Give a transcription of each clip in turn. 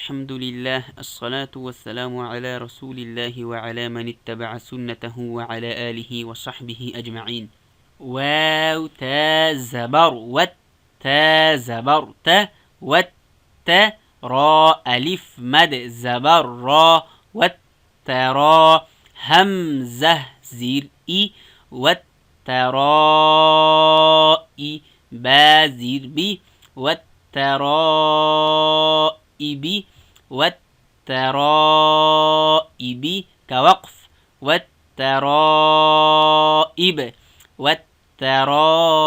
الحمد لله، الصلاة والسلام على رسول الله وعلى من اتبع سنته وعلى آله وصحبه أجمعين. واو تا زبر تا زبر تا را ألف مد زبر را والترا همزة زير إي والترائي با زير بي والترائب والترائب كوقف والترائب والترائب.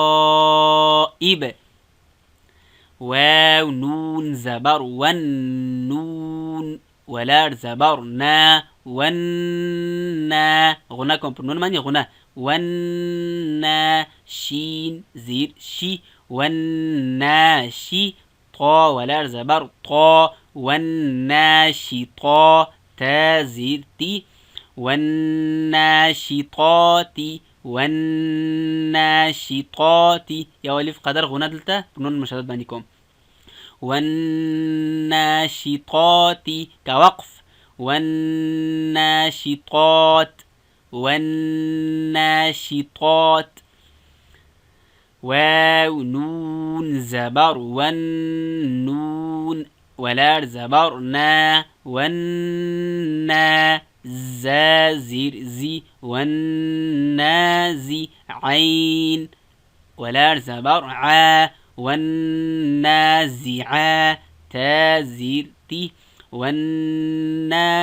واو نون زبر والنون ولار زبرنا والنا غناكم بالنون ماني غنا والنا شين زير شي والناشي طا ولار زبر طا والناشطا تا زير تي والناشطات والناشطات يا وليف قدر غنا دلتا بنون مشدد بانيكم والناشطات كوقف والناشطات والناشطات. واو نون زبر والنون ولار زبرنا والنا زازر زي والنازي عين ولار زبر عا والنازعا تازر تي والنازعات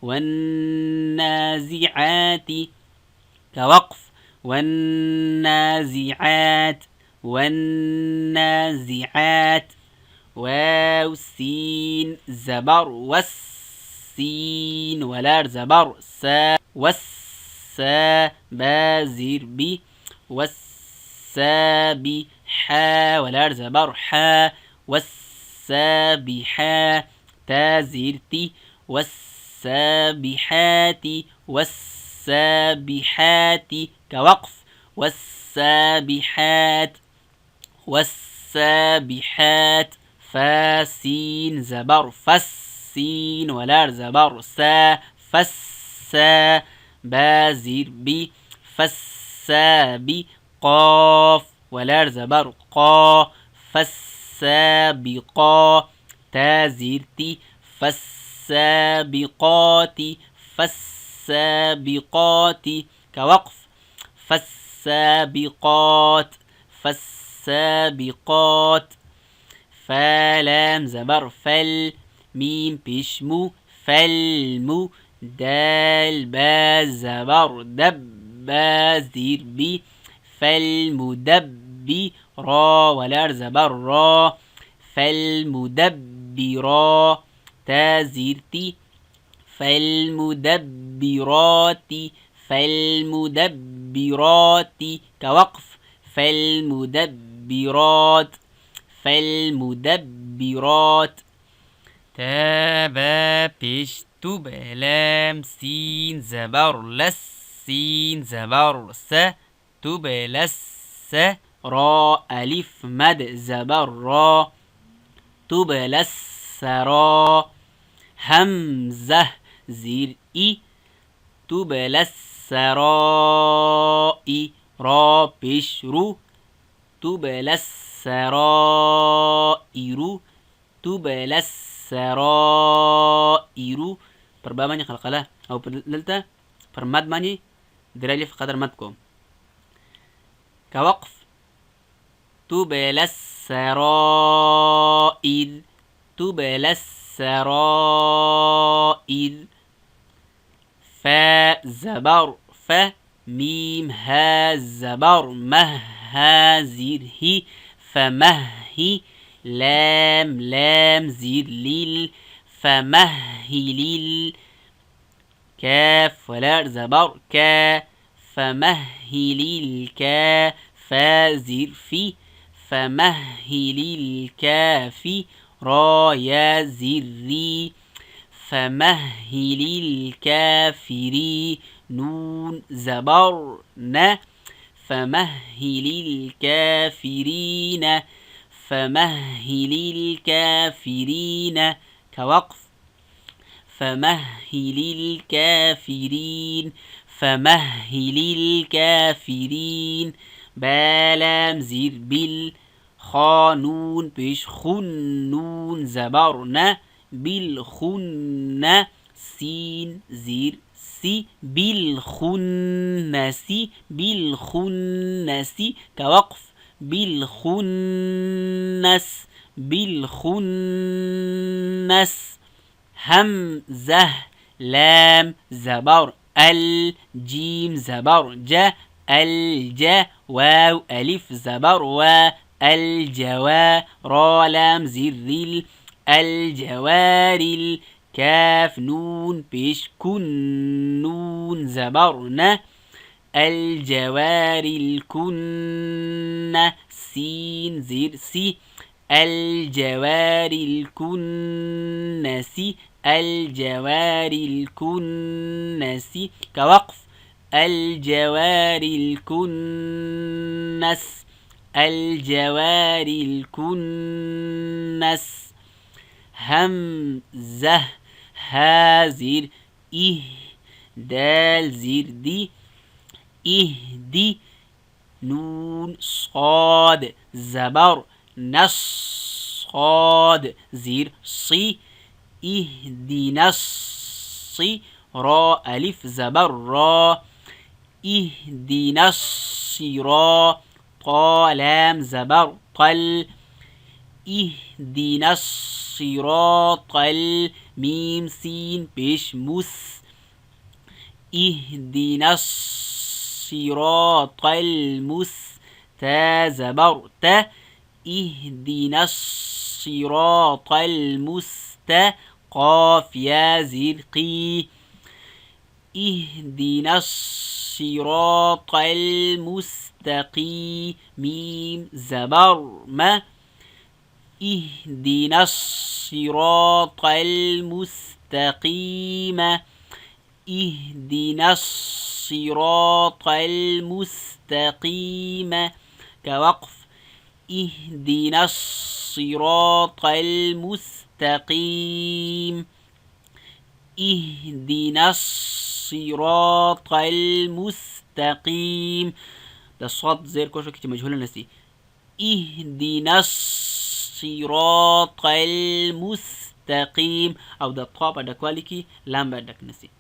والنازعات كوقف والنازعات والنازعات. واو سين زبر والسين ولار زبر سا والسا بازر بي والسابي حا ولار زبر حا والسابحا تازرتي والسابحات والسابحات كوقف والسابحات والسابحات. فاسين زبر فالسين ولار زبر سا فالسا بازر بي فالسابي قاف ولار زبر قا فالسابقا تازرتي فالسابقات فالسابقات كوقف فالسابقات فالسابقات. فلام زبر فل ميم بشمو فالمو دال با زبر دب بازير بي فالمدبي را ولار زبر را فالمدبرا تازيرتي فالمدبرات فالمدبرات كوقف فالمدبرات فالمدبرات. تابا بيش تب لام سين زبر لس سين زبر س تب لس را ألف مد زبر را تب لس را همزة زير إي تب لس رائي را بشرو تبلى السرائر تبلى السرائر. بربا ماني خلقلا او بللتا برماد ماني درالي في قدر مدكم كوقف تبلى السرائر تبلى السرائر. فا زبر ف ميم ها زبر مه هازره فمهي لام لام زير ليل فمهل كاف ولا زبر كا فمهل الكا فازر في فمهل الكاف را يا زري فمهل الكافرين نون زبر ن فمهل الكافرين فمهل الكافرين كوقف فمهل الكافرين فمهل الكافرين بالام زير بالخانون بيش خنون زبرنا بالخن سين زير سي بالخنس كوقف بالخنس همزة لام زبر الجيم زبر جا الجا واو ألف زبر و الجوا را لام زر الجوار كاف نون بيش كن نون زبرنا الجوار الكن سين زر سي الجوار الكنس الجوار الكنس كوقف الجوار الكنس الجوار الكنس همزة هازر دال زير دي اهدي نون صاد زبر نصاد زير صي اهدنا الصي را ألف زبر را اهدنا الصراط لام زبر طل اهدنا الصراط الميم سين بيش مس اهدنا الصراط تا زبر تا اهدنا الصراط قاف يا زرقي اهدنا الصراط المستقيم ميم زبر ما اهدنا الصراط المستقيم اهدنا الصراط المستقيم كوقف اهدنا الصراط المستقيم اهدنا الصراط المستقيم ده الصاد زي الكوشة كتير مجهولة نسي اهدنا الصراط المستقيم او ده الطاء بعد كواليكي لام بعدك نسي